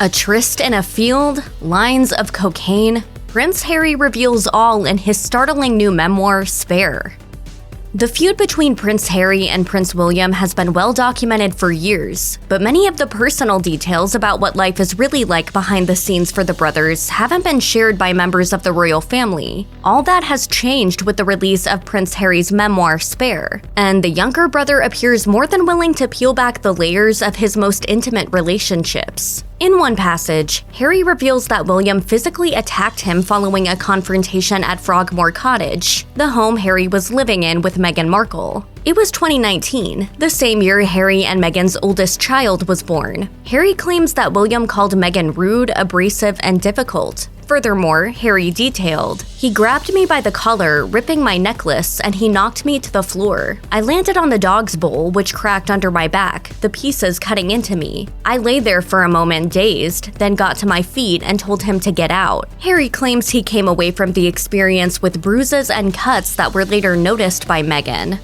A tryst in a field? Lines of cocaine? Prince Harry reveals all in his startling new memoir, Spare. The feud between Prince Harry and Prince William has been well documented for years, but many of the personal details about what life is really like behind the scenes for the brothers haven't been shared by members of the royal family. All that has changed with the release of Prince Harry's memoir, Spare, and the younger brother appears more than willing to peel back the layers of his most intimate relationships. In one passage, Harry reveals that William physically attacked him following a confrontation at Frogmore Cottage, the home Harry was living in with Meghan Markle. It was 2019, the same year Harry and Meghan's oldest child was born. Harry claims that William called Meghan rude, abrasive, and difficult. Furthermore, Harry detailed, "He grabbed me by the collar, ripping my necklace, and he knocked me to the floor. I landed on the dog's bowl, which cracked under my back, the pieces cutting into me. I lay there for a moment dazed, then got to my feet and told him to get out." Harry claims he came away from the experience with bruises and cuts that were later noticed by Meghan.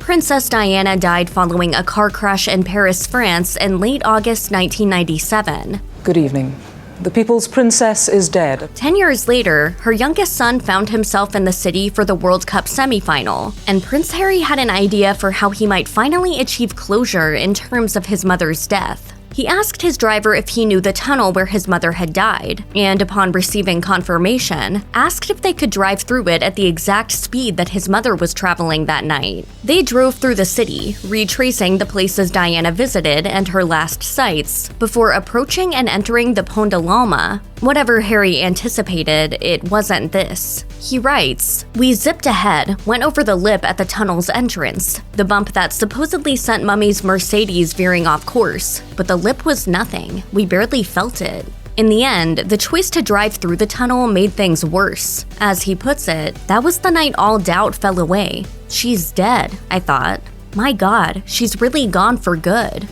Princess Diana died following a car crash in Paris, France in late August 1997. Good evening. The People's Princess is dead. 10 years later, her youngest son found himself in the city for the World Cup semifinal, and Prince Harry had an idea for how he might finally achieve closure in terms of his mother's death. He asked his driver if he knew the tunnel where his mother had died, and upon receiving confirmation, asked if they could drive through it at the exact speed that his mother was traveling that night. They drove through the city, retracing the places Diana visited and her last sites, before approaching and entering the Pont de l'Alma. Whatever Harry anticipated, it wasn't this. He writes, "We zipped ahead, went over the lip at the tunnel's entrance, the bump that supposedly sent Mummy's Mercedes veering off course, but the lip was nothing. We barely felt it." In the end, the choice to drive through the tunnel made things worse. As he puts it, "That was the night all doubt fell away. She's dead," I thought. My God, she's really gone for good.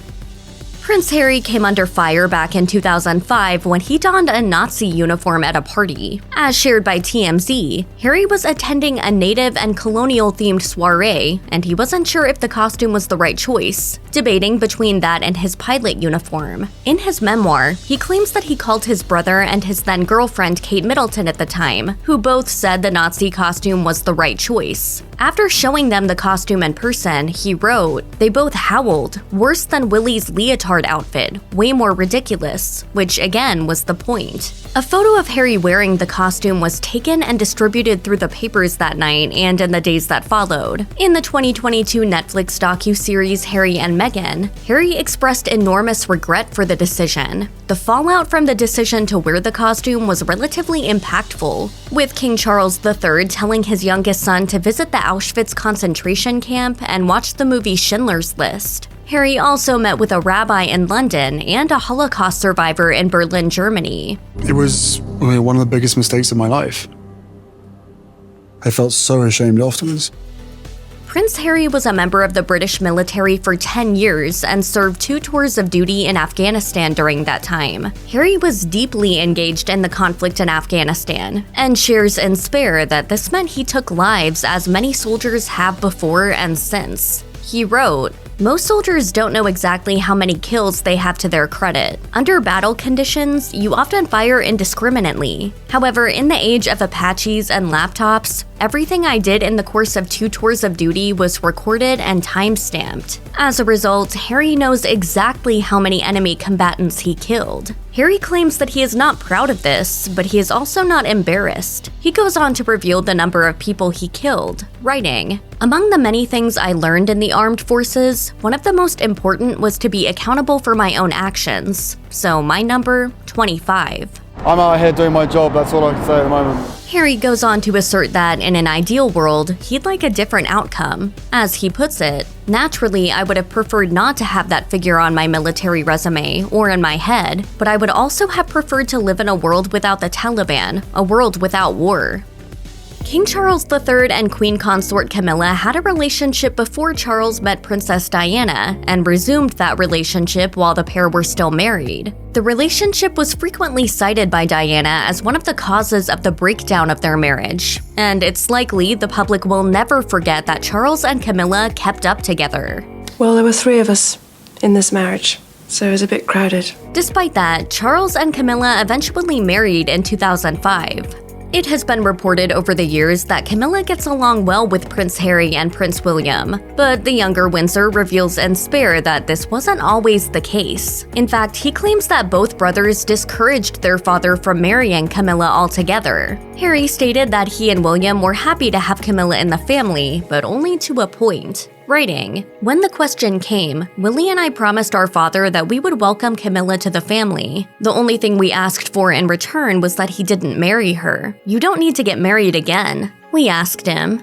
Prince Harry came under fire back in 2005 when he donned a Nazi uniform at a party. As shared by TMZ, Harry was attending a native and colonial-themed soiree, and he wasn't sure if the costume was the right choice, debating between that and his pilot uniform. In his memoir, he claims that he called his brother and his then-girlfriend Kate Middleton at the time, who both said the Nazi costume was the right choice. After showing them the costume in person, he wrote, "They both howled, worse than Willie's leotard outfit, way more ridiculous," which again was the point. A photo of Harry wearing the costume was taken and distributed through the papers that night and in the days that followed. In the 2022 Netflix docuseries Harry and Meghan, Harry expressed enormous regret for the decision. The fallout from the decision to wear the costume was relatively impactful, with King Charles III telling his youngest son to visit the Auschwitz concentration camp and watch the movie Schindler's List. Harry also met with a rabbi in London and a Holocaust survivor in Berlin, Germany. It was one of the biggest mistakes of my life. I felt so ashamed afterwards. Prince Harry was a member of the British military for 10 years and served 2 tours of duty in Afghanistan during that time. Harry was deeply engaged in the conflict in Afghanistan, and shares in Spare that this meant he took lives as many soldiers have before and since. He wrote, "Most soldiers don't know exactly how many kills they have to their credit. Under battle conditions, you often fire indiscriminately. However, in the age of Apaches and laptops, everything I did in the course of 2 tours of duty was recorded and time-stamped. As a result, Harry knows exactly how many enemy combatants he killed." Harry claims that he is not proud of this, but he is also not embarrassed. He goes on to reveal the number of people he killed, writing, "Among the many things I learned in the armed forces, one of the most important was to be accountable for my own actions. So my number, 25. I'm out here doing my job, that's all I can say at the moment. Harry goes on to assert that in an ideal world, he'd like a different outcome. As he puts it, "Naturally, I would have preferred not to have that figure on my military resume or in my head, but I would also have preferred to live in a world without the Taliban, a world without war." King Charles III and Queen Consort Camilla had a relationship before Charles met Princess Diana and resumed that relationship while the pair were still married. The relationship was frequently cited by Diana as one of the causes of the breakdown of their marriage, and it's likely the public will never forget that Charles and Camilla kept up together. Well, there were 3 of us in this marriage. so it was a bit crowded. Despite that, Charles and Camilla eventually married in 2005. It has been reported over the years that Camilla gets along well with Prince Harry and Prince William, but the younger Windsor reveals in Spare that this wasn't always the case. In fact, he claims that both brothers discouraged their father from marrying Camilla altogether. Harry stated that he and William were happy to have Camilla in the family, but only to a point. Writing, "When the question came, Willie and I promised our father that we would welcome Camilla to the family. The only thing we asked for in return was that he didn't marry her. You don't need to get married again. We asked him."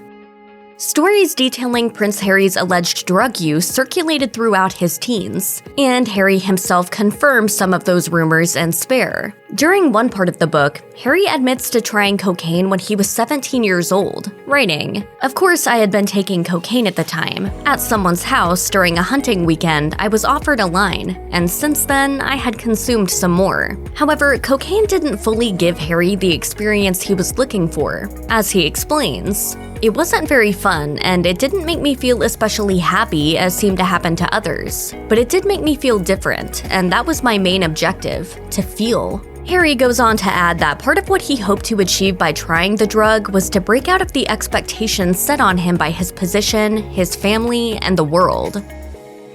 Stories detailing Prince Harry's alleged drug use circulated throughout his teens, and Harry himself confirmed some of those rumors in Spare. During one part of the book, Harry admits to trying cocaine when he was 17 years old, writing, "Of course I had been taking cocaine at the time. At someone's house during a hunting weekend, I was offered a line, and since then, I had consumed some more." However, cocaine didn't fully give Harry the experience he was looking for. As he explains, "It wasn't very fun, and it didn't make me feel especially happy as seemed to happen to others. But it did make me feel different, and that was my main objective, to feel." Harry goes on to add that part of what he hoped to achieve by trying the drug was to break out of the expectations set on him by his position, his family, and the world.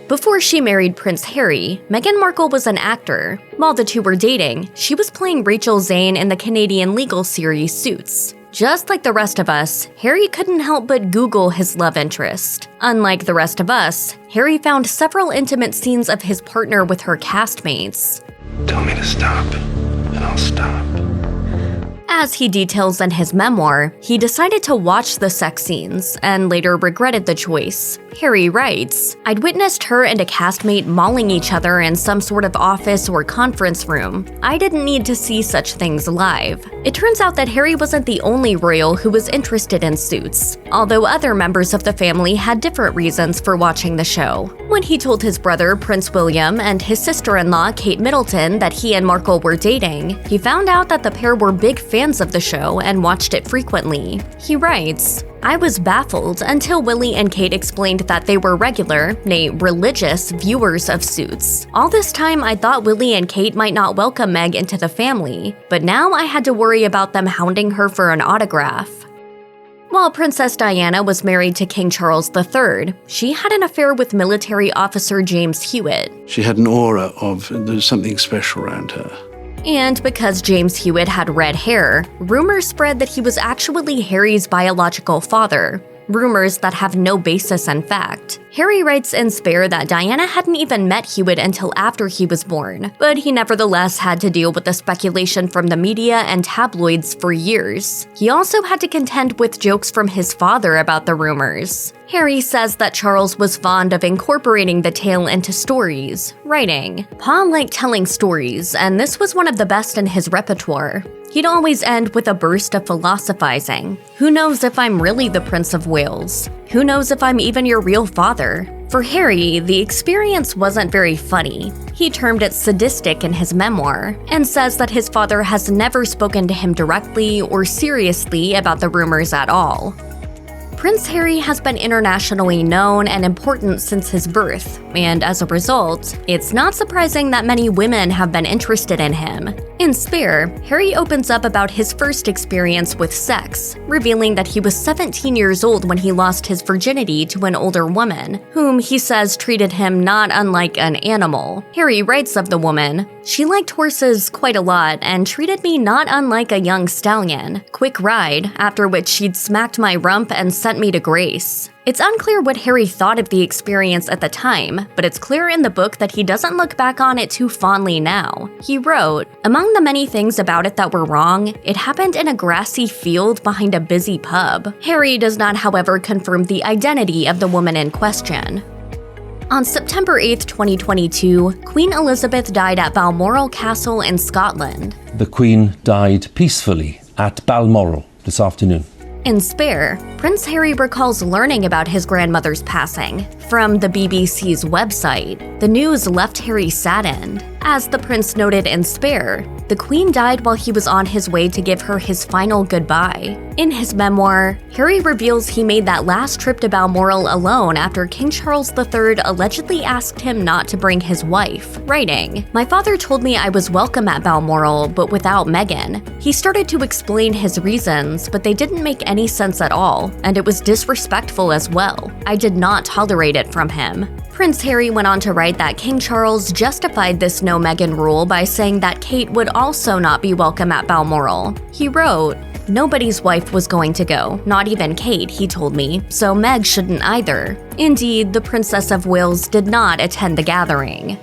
Before she married Prince Harry, Meghan Markle was an actor. While the two were dating, she was playing Rachel Zane in the Canadian legal series Suits. Just like the rest of us, Harry couldn't help but Google his love interest. Unlike the rest of us, Harry found several intimate scenes of his partner with her castmates. Tell me to stop, and I'll stop. As he details in his memoir, he decided to watch the sex scenes and later regretted the choice. Harry writes, "I'd witnessed her and a castmate mauling each other in some sort of office or conference room. I didn't need to see such things live." It turns out that Harry wasn't the only royal who was interested in Suits, although other members of the family had different reasons for watching the show. When he told his brother Prince William and his sister-in-law Kate Middleton that he and Markle were dating, he found out that the pair were big fans of the show and watched it frequently. He writes, "I was baffled until Willie and Kate explained that they were regular, nay, religious viewers of Suits. All this time I thought Willie and Kate might not welcome Meg into the family, but now I had to worry about them hounding her for an autograph." While Princess Diana was married to King Charles III, she had an affair with military officer James Hewitt. She had an aura of there's something special around her. And because James Hewitt had red hair, rumors spread that he was actually Harry's biological father. Rumors that have no basis in fact. Harry writes in Spare that Diana hadn't even met Hewitt until after he was born, but he nevertheless had to deal with the speculation from the media and tabloids for years. He also had to contend with jokes from his father about the rumors. Harry says that Charles was fond of incorporating the tale into stories, writing, "Pa liked telling stories, and this was one of the best in his repertoire. He'd always end with a burst of philosophizing. Who knows if I'm really the Prince of Wales? Who knows if I'm even your real father?" For Harry, the experience wasn't very funny. He termed it sadistic in his memoir, and says that his father has never spoken to him directly or seriously about the rumors at all. Prince Harry has been internationally known and important since his birth, and as a result, it's not surprising that many women have been interested in him. In Spare, Harry opens up about his first experience with sex, revealing that he was 17 years old when he lost his virginity to an older woman, whom he says treated him not unlike an animal. Harry writes of the woman, "She liked horses quite a lot and treated me not unlike a young stallion. Quick ride, after which she'd smacked my rump and sent me to grace." It's unclear what Harry thought of the experience at the time, but it's clear in the book that he doesn't look back on it too fondly now. He wrote, "Among the many things about it that were wrong, it happened in a grassy field behind a busy pub." Harry does not, however, confirm the identity of the woman in question. On September 8, 2022, Queen Elizabeth died at Balmoral Castle in Scotland. The Queen died peacefully at Balmoral this afternoon. In Spare, Prince Harry recalls learning about his grandmother's passing from the BBC's website. The news left Harry saddened. As the prince noted in Spare, The Queen died while he was on his way to give her his final goodbye. In his memoir, Harry reveals he made that last trip to Balmoral alone after King Charles III allegedly asked him not to bring his wife, writing, "My father told me I was welcome at Balmoral, but without Meghan. He started to explain his reasons, but they didn't make any sense at all, and it was disrespectful as well. I did not tolerate it from him." Prince Harry went on to write that King Charles justified this no Meghan rule by saying that Kate would also not be welcome at Balmoral. He wrote, "Nobody's wife was going to go, not even Kate, he told me, so Meg shouldn't either." Indeed, the Princess of Wales did not attend the gathering.